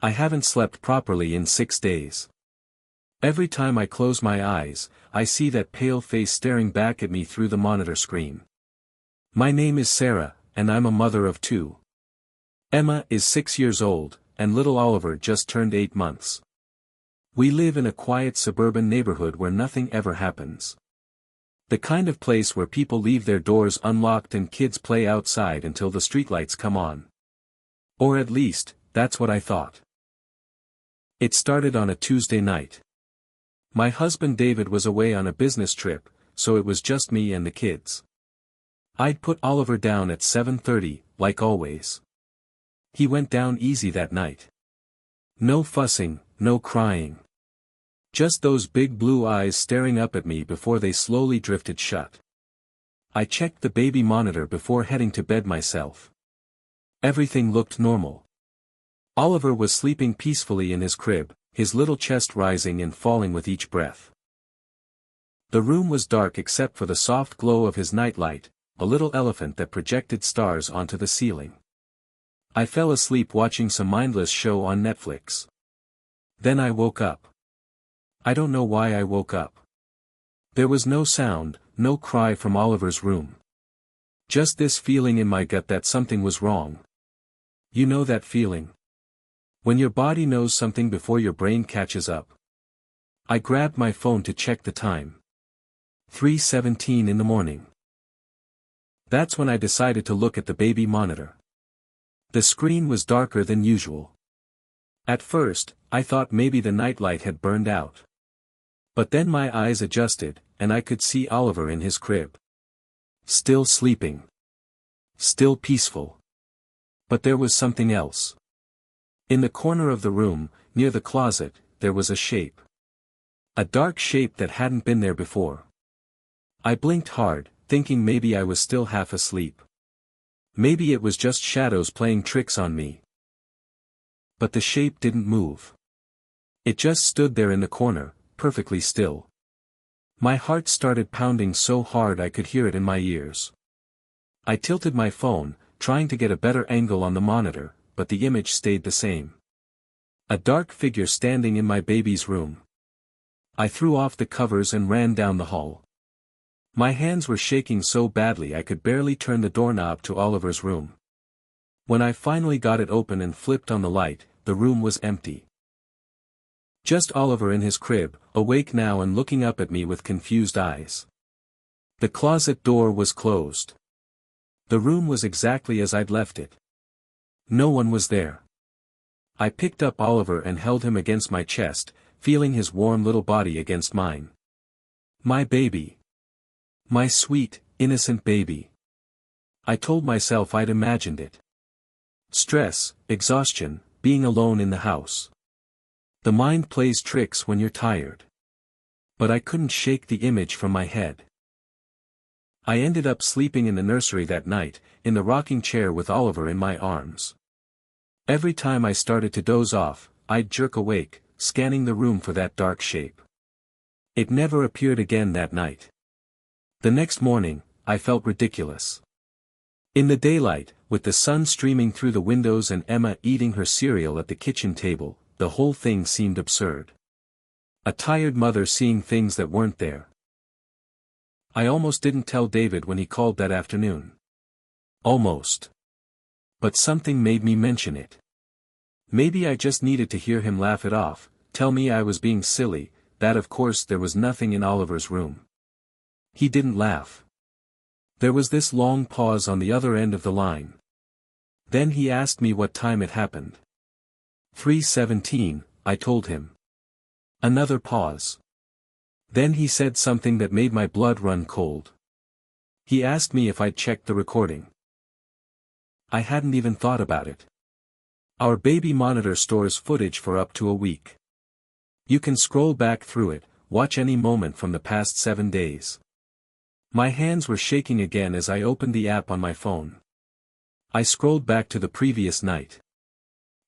I haven't slept properly in 6 days. Every time I close my eyes, I see that pale face staring back at me through the monitor screen. My name is Sarah, and I'm a mother of 2. Emma is 6 years old, and little Oliver just turned 8 months. We live in a quiet suburban neighborhood where nothing ever happens. The kind of place where people leave their doors unlocked and kids play outside until the streetlights come on. Or at least, that's what I thought. It started on a Tuesday night. My husband David was away on a business trip, so it was just me and the kids. I'd put Oliver down at 7:30, like always. He went down easy that night. No fussing, no crying. Just those big blue eyes staring up at me before they slowly drifted shut. I checked the baby monitor before heading to bed myself. Everything looked normal. Oliver was sleeping peacefully in his crib, his little chest rising and falling with each breath. The room was dark except for the soft glow of his nightlight, a little elephant that projected stars onto the ceiling. I fell asleep watching some mindless show on Netflix. Then I woke up. I don't know why I woke up. There was no sound, no cry from Oliver's room. Just this feeling in my gut that something was wrong. You know that feeling? When your body knows something before your brain catches up. I grabbed my phone to check the time. 3:17 in the morning. That's when I decided to look at the baby monitor. The screen was darker than usual. At first, I thought maybe the nightlight had burned out. But then my eyes adjusted, and I could see Oliver in his crib. Still sleeping. Still peaceful. But there was something else. In the corner of the room, near the closet, there was a shape. A dark shape that hadn't been there before. I blinked hard, thinking maybe I was still half asleep. Maybe it was just shadows playing tricks on me. But the shape didn't move. It just stood there in the corner, perfectly still. My heart started pounding so hard I could hear it in my ears. I tilted my phone, trying to get a better angle on the monitor, but the image stayed the same. A dark figure standing in my baby's room. I threw off the covers and ran down the hall. My hands were shaking so badly I could barely turn the doorknob to Oliver's room. When I finally got it open and flipped on the light, the room was empty. Just Oliver in his crib, awake now and looking up at me with confused eyes. The closet door was closed. The room was exactly as I'd left it. No one was there. I picked up Oliver and held him against my chest, feeling his warm little body against mine. My baby. My sweet, innocent baby. I told myself I'd imagined it. Stress, exhaustion, being alone in the house. The mind plays tricks when you're tired. But I couldn't shake the image from my head. I ended up sleeping in the nursery that night, in the rocking chair with Oliver in my arms. Every time I started to doze off, I'd jerk awake, scanning the room for that dark shape. It never appeared again that night. The next morning, I felt ridiculous. In the daylight, with the sun streaming through the windows and Emma eating her cereal at the kitchen table, the whole thing seemed absurd. A tired mother seeing things that weren't there. I almost didn't tell David when he called that afternoon. Almost. But something made me mention it. Maybe I just needed to hear him laugh it off, tell me I was being silly, that of course there was nothing in Oliver's room. He didn't laugh. There was this long pause on the other end of the line. Then he asked me what time it happened. 3:17, I told him. Another pause. Then he said something that made my blood run cold. He asked me if I'd checked the recording. I hadn't even thought about it. Our baby monitor stores footage for up to a week. You can scroll back through it, watch any moment from the past 7 days. My hands were shaking again as I opened the app on my phone. I scrolled back to the previous night.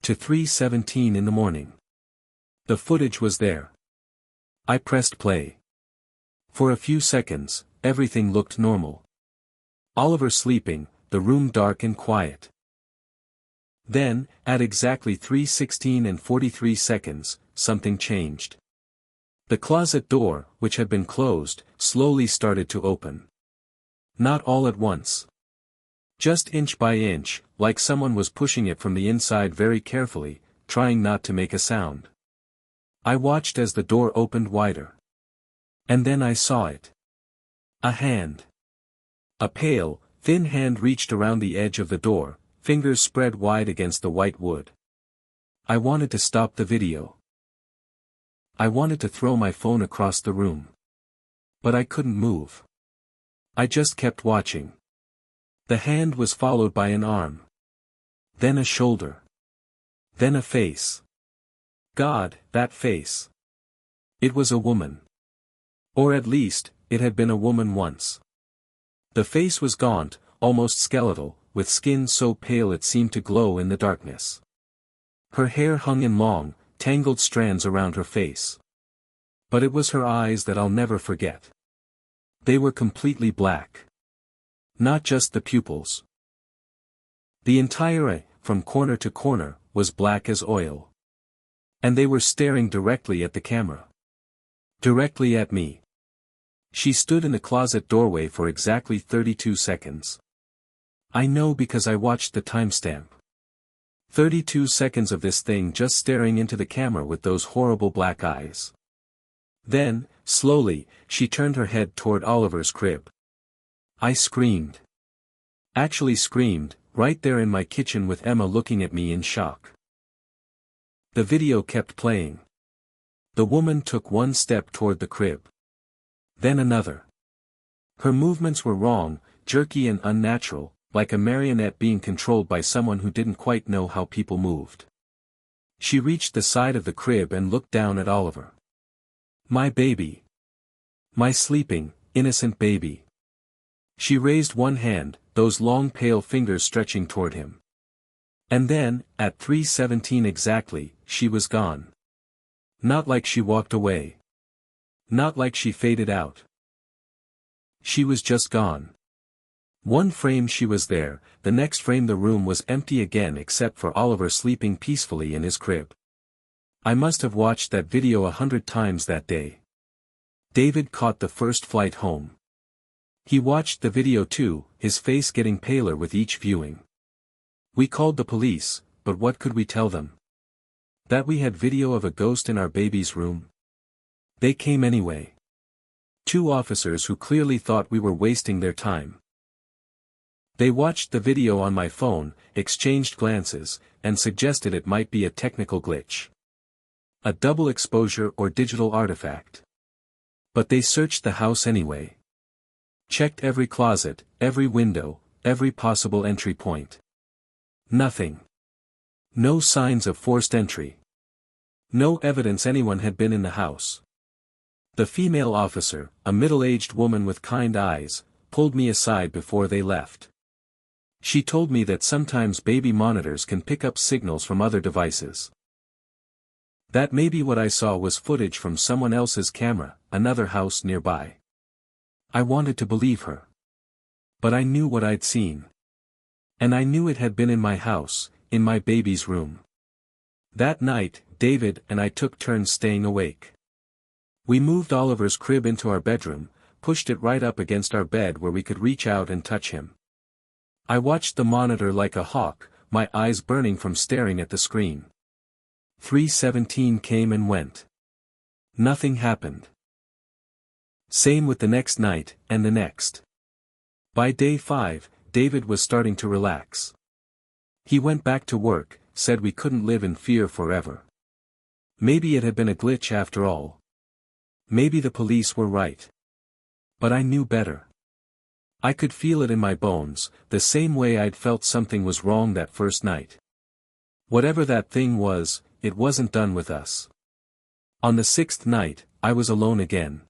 To 3:17 in the morning. The footage was there. I pressed play. For a few seconds, everything looked normal. Oliver sleeping, the room dark and quiet. Then, at exactly 3:16 and 43 seconds, something changed. The closet door, which had been closed, slowly started to open. Not all at once. Just inch by inch, like someone was pushing it from the inside very carefully, trying not to make a sound. I watched as the door opened wider. And then I saw it. A hand. A pale, thin hand reached around the edge of the door, fingers spread wide against the white wood. I wanted to stop the video. I wanted to throw my phone across the room. But I couldn't move. I just kept watching. The hand was followed by an arm. Then a shoulder. Then a face. God, that face. It was a woman. Or at least, it had been a woman once. The face was gaunt, almost skeletal, with skin so pale it seemed to glow in the darkness. Her hair hung in long, tangled strands around her face. But it was her eyes that I'll never forget. They were completely black. Not just the pupils. The entire eye, from corner to corner, was black as oil. And they were staring directly at the camera. Directly at me. She stood in the closet doorway for exactly 32 seconds. I know because I watched the timestamp. 32 seconds of this thing just staring into the camera with those horrible black eyes. Then, slowly, she turned her head toward Oliver's crib. I screamed. Actually screamed, right there in my kitchen with Emma looking at me in shock. The video kept playing. The woman took one step toward the crib. Then another. Her movements were wrong, jerky and unnatural, like a marionette being controlled by someone who didn't quite know how people moved. She reached the side of the crib and looked down at Oliver. My baby. My sleeping, innocent baby. She raised one hand, those long pale fingers stretching toward him. And then, at 3:17 exactly, she was gone. Not like she walked away. Not like she faded out. She was just gone. One frame she was there, the next frame the room was empty again except for Oliver sleeping peacefully in his crib. I must have watched that video 100 times that day. David caught the first flight home. He watched the video too, his face getting paler with each viewing. We called the police, but what could we tell them? That we had video of a ghost in our baby's room? They came anyway. 2 officers who clearly thought we were wasting their time. They watched the video on my phone, exchanged glances, and suggested it might be a technical glitch. A double exposure or digital artifact. But they searched the house anyway. Checked every closet, every window, every possible entry point. Nothing. No signs of forced entry. No evidence anyone had been in the house. The female officer, a middle-aged woman with kind eyes, pulled me aside before they left. She told me that sometimes baby monitors can pick up signals from other devices. That maybe what I saw was footage from someone else's camera, another house nearby. I wanted to believe her. But I knew what I'd seen. And I knew it had been in my house, in my baby's room. That night, David and I took turns staying awake. We moved Oliver's crib into our bedroom, pushed it right up against our bed where we could reach out and touch him. I watched the monitor like a hawk, my eyes burning from staring at the screen. 3:17 came and went. Nothing happened. Same with the next night, and the next. By day 5, David was starting to relax. He went back to work, said we couldn't live in fear forever. Maybe it had been a glitch after all. Maybe the police were right. But I knew better. I could feel it in my bones, the same way I'd felt something was wrong that first night. Whatever that thing was, it wasn't done with us. On the 6th night, I was alone again.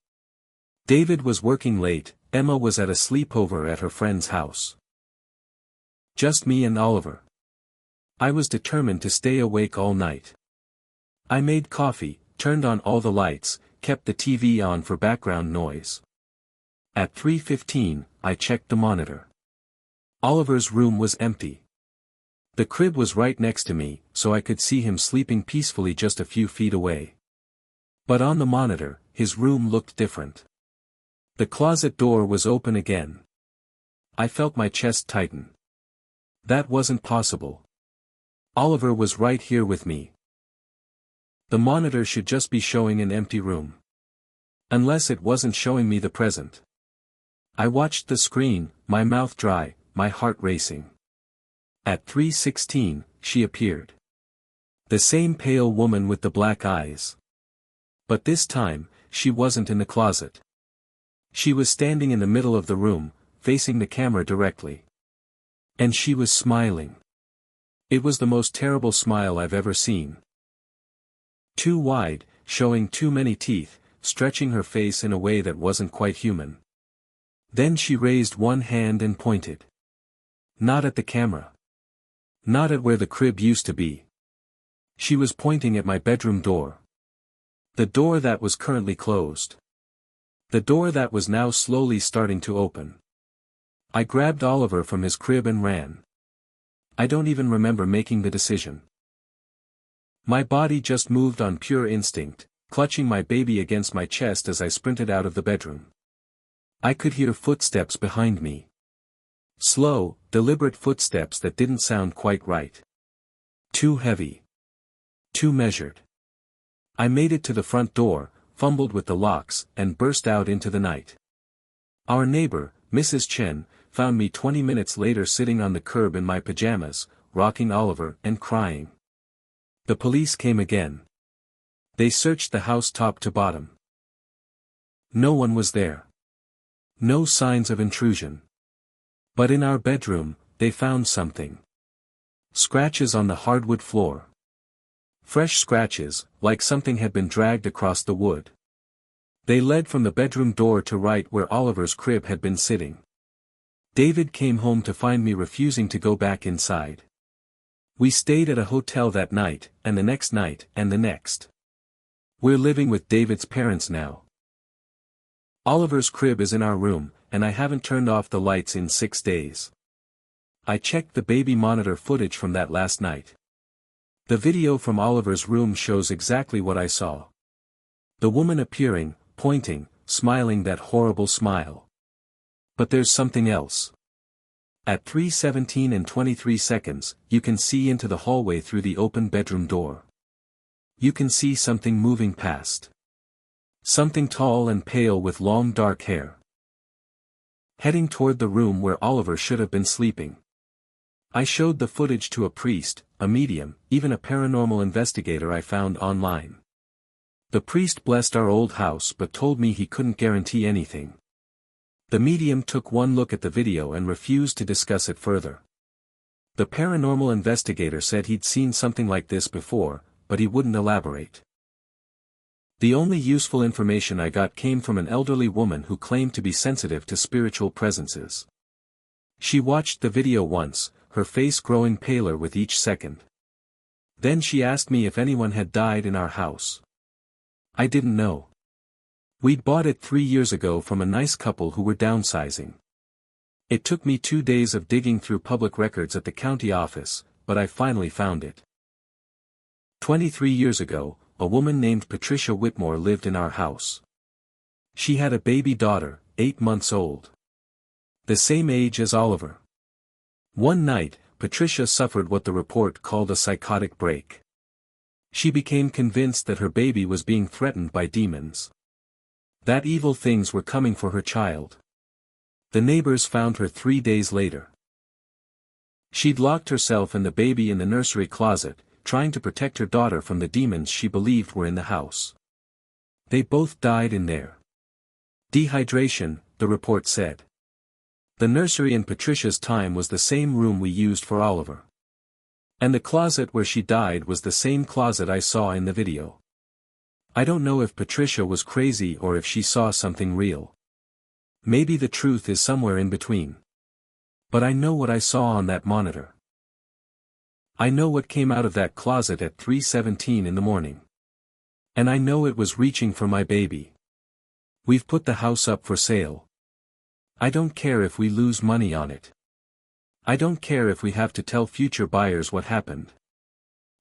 David was working late, Emma was at a sleepover at her friend's house. Just me and Oliver. I was determined to stay awake all night. I made coffee, turned on all the lights, kept the TV on for background noise. At 3:15, I checked the monitor. Oliver's room was empty. The crib was right next to me, so I could see him sleeping peacefully just a few feet away. But on the monitor, his room looked different. The closet door was open again. I felt my chest tighten. That wasn't possible. Oliver was right here with me. The monitor should just be showing an empty room. Unless it wasn't showing me the present. I watched the screen, my mouth dry, my heart racing. At 3:16, she appeared. The same pale woman with the black eyes. But this time, she wasn't in the closet. She was standing in the middle of the room, facing the camera directly. And she was smiling. It was the most terrible smile I've ever seen. Too wide, showing too many teeth, stretching her face in a way that wasn't quite human. Then she raised one hand and pointed. Not at the camera. Not at where the crib used to be. She was pointing at my bedroom door. The door that was currently closed. The door that was now slowly starting to open. I grabbed Oliver from his crib and ran. I don't even remember making the decision. My body just moved on pure instinct, clutching my baby against my chest as I sprinted out of the bedroom. I could hear footsteps behind me. Slow, deliberate footsteps that didn't sound quite right. Too heavy. Too measured. I made it to the front door, fumbled with the locks, and burst out into the night. Our neighbor, Mrs. Chen, found me 20 minutes later sitting on the curb in my pajamas, rocking Oliver and crying. The police came again. They searched the house top to bottom. No one was there. No signs of intrusion. But in our bedroom, they found something. Scratches on the hardwood floor. Fresh scratches, like something had been dragged across the wood. They led from the bedroom door to right where Oliver's crib had been sitting. David came home to find me refusing to go back inside. We stayed at a hotel that night, and the next night, and the next. We're living with David's parents now. Oliver's crib is in our room, and I haven't turned off the lights in 6 days. I checked the baby monitor footage from that last night. The video from Oliver's room shows exactly what I saw. The woman appearing, pointing, smiling that horrible smile. But there's something else. At 3:17 and 23 seconds, you can see into the hallway through the open bedroom door. You can see something moving past. Something tall and pale with long dark hair. Heading toward the room where Oliver should have been sleeping. I showed the footage to a priest, a medium, even a paranormal investigator I found online. The priest blessed our old house but told me he couldn't guarantee anything. The medium took one look at the video and refused to discuss it further. The paranormal investigator said he'd seen something like this before, but he wouldn't elaborate. The only useful information I got came from an elderly woman who claimed to be sensitive to spiritual presences. She watched the video once, her face growing paler with each second. Then she asked me if anyone had died in our house. I didn't know. We'd bought it 3 years ago from a nice couple who were downsizing. It took me 2 days of digging through public records at the county office, but I finally found it. 23 years ago, a woman named Patricia Whitmore lived in our house. She had a baby daughter, 8 months old. The same age as Oliver. One night, Patricia suffered what the report called a psychotic break. She became convinced that her baby was being threatened by demons. That evil things were coming for her child. The neighbors found her 3 days later. She'd locked herself and the baby in the nursery closet, trying to protect her daughter from the demons she believed were in the house. They both died in there. Dehydration, the report said. The nursery in Patricia's time was the same room we used for Oliver. And the closet where she died was the same closet I saw in the video. I don't know if Patricia was crazy or if she saw something real. Maybe the truth is somewhere in between. But I know what I saw on that monitor. I know what came out of that closet at 3:17 in the morning. And I know it was reaching for my baby. We've put the house up for sale. I don't care if we lose money on it. I don't care if we have to tell future buyers what happened.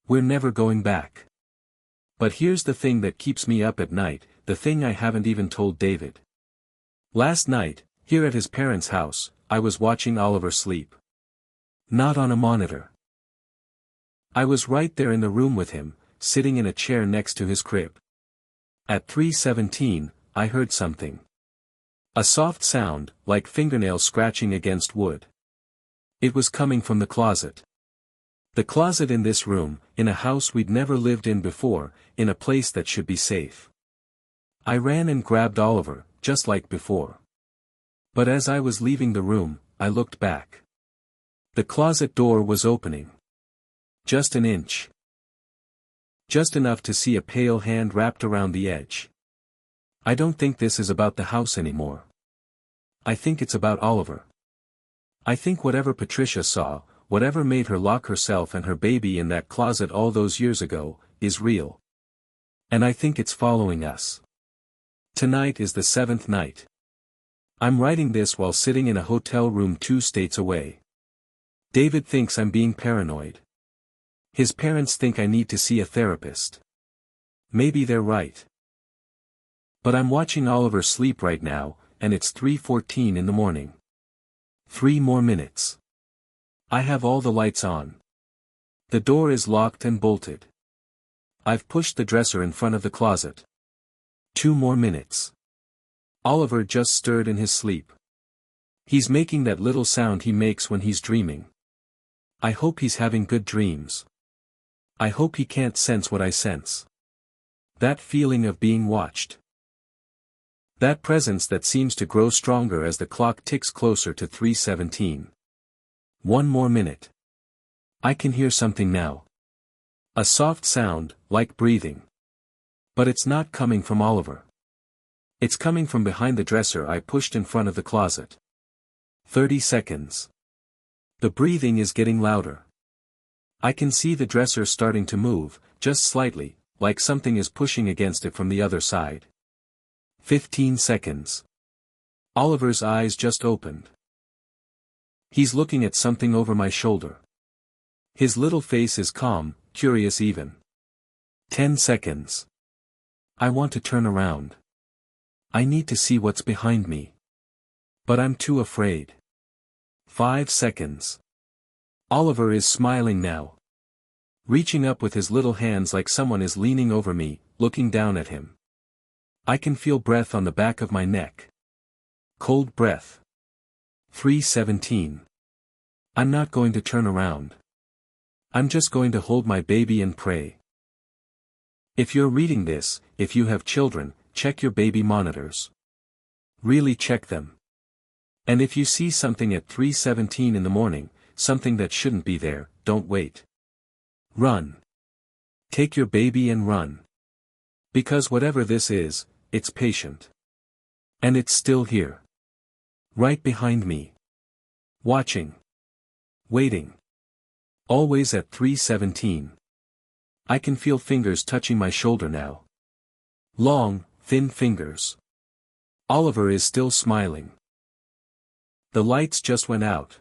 We're never going back. But here's the thing that keeps me up at night, the thing I haven't even told David. Last night, here at his parents' house, I was watching Oliver sleep. Not on a monitor. I was right there in the room with him, sitting in a chair next to his crib. At 3:17, I heard something. A soft sound, like fingernails scratching against wood. It was coming from the closet. The closet in this room, in a house we'd never lived in before, in a place that should be safe. I ran and grabbed Oliver, just like before. But as I was leaving the room, I looked back. The closet door was opening. Just an inch. Just enough to see a pale hand wrapped around the edge. I don't think this is about the house anymore. I think it's about Oliver. I think whatever Patricia saw, whatever made her lock herself and her baby in that closet all those years ago, is real. And I think it's following us. Tonight is the 7th night. I'm writing this while sitting in a hotel room 2 states away. David thinks I'm being paranoid. His parents think I need to see a therapist. Maybe they're right. But I'm watching Oliver sleep right now, and it's 3:14 in the morning. 3 more minutes. I have all the lights on. The door is locked and bolted. I've pushed the dresser in front of the closet. 2 more minutes. Oliver just stirred in his sleep. He's making that little sound he makes when he's dreaming. I hope he's having good dreams. I hope he can't sense what I sense. That feeling of being watched. That presence that seems to grow stronger as the clock ticks closer to 3:17. 1 more minute. I can hear something now. A soft sound, like breathing. But it's not coming from Oliver. It's coming from behind the dresser I pushed in front of the closet. 30 seconds. The breathing is getting louder. I can see the dresser starting to move, just slightly, like something is pushing against it from the other side. 15 seconds. Oliver's eyes just opened. He's looking at something over my shoulder. His little face is calm, curious even. 10 seconds. I want to turn around. I need to see what's behind me. But I'm too afraid. 5 seconds. Oliver is smiling now. Reaching up with his little hands like someone is leaning over me, looking down at him. I can feel breath on the back of my neck. Cold breath. 3:17. I'm not going to turn around. I'm just going to hold my baby and pray. If you're reading this, if you have children, check your baby monitors. Really check them. And if you see something at 3:17 in the morning, something that shouldn't be there, don't wait. Run. Take your baby and run. Because whatever this is, it's patient. And it's still here. Right behind me. Watching. Waiting. Always at 3:17. I can feel fingers touching my shoulder now. Long, thin fingers. Oliver is still smiling. The lights just went out.